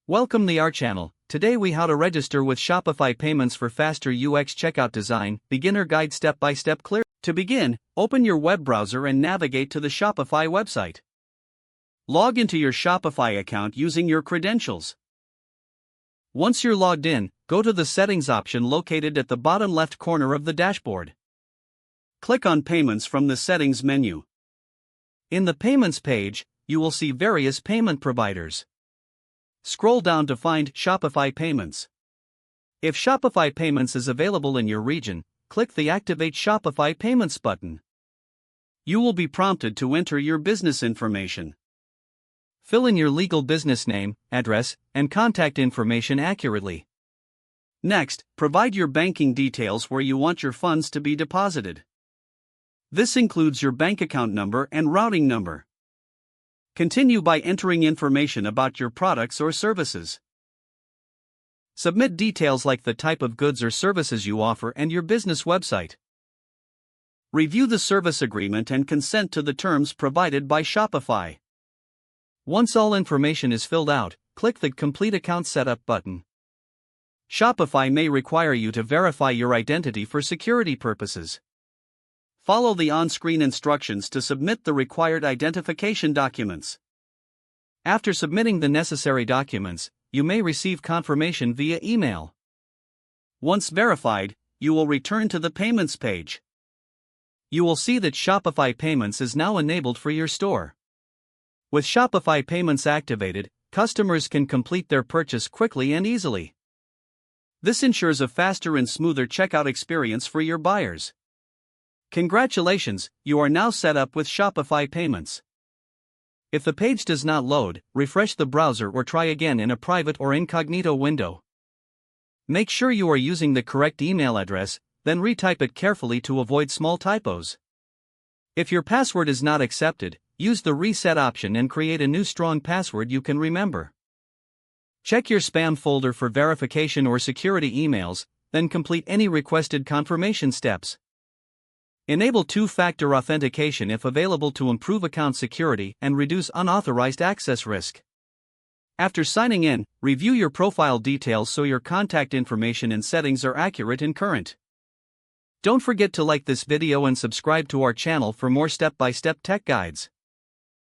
Welcome to our channel. Today we how to register with Shopify Payments for faster UX checkout design, beginner guide step-by-step clear. To begin, open your web browser and navigate to the Shopify website. Log into your Shopify account using your credentials. Once you're logged in, go to the settings option located at the bottom left corner of the dashboard. Click on Payments from the settings menu. In the Payments page, you will see various payment providers. Scroll down to find Shopify Payments. If Shopify Payments is available in your region, click the Activate Shopify Payments button. You will be prompted to enter your business information. Fill in your legal business name, address, and contact information accurately. Next, provide your banking details where you want your funds to be deposited. This includes your bank account number and routing number. Continue by entering information about your products or services. Submit details like the type of goods or services you offer and your business website. Review the service agreement and consent to the terms provided by Shopify. Once all information is filled out, click the Complete Account Setup button. Shopify may require you to verify your identity for security purposes. Follow the on-screen instructions to submit the required identification documents. After submitting the necessary documents, you may receive confirmation via email. Once verified, you will return to the Payments page. You will see that Shopify Payments is now enabled for your store. With Shopify Payments activated, customers can complete their purchase quickly and easily. This ensures a faster and smoother checkout experience for your buyers. Congratulations, you are now set up with Shopify Payments. If the page does not load, refresh the browser or try again in a private or incognito window. Make sure you are using the correct email address, then retype it carefully to avoid small typos. If your password is not accepted, use the reset option and create a new strong password you can remember. Check your spam folder for verification or security emails, then complete any requested confirmation steps. Enable two-factor authentication if available to improve account security and reduce unauthorized access risk. After signing in, review your profile details so your contact information and settings are accurate and current. Don't forget to like this video and subscribe to our channel for more step-by-step tech guides.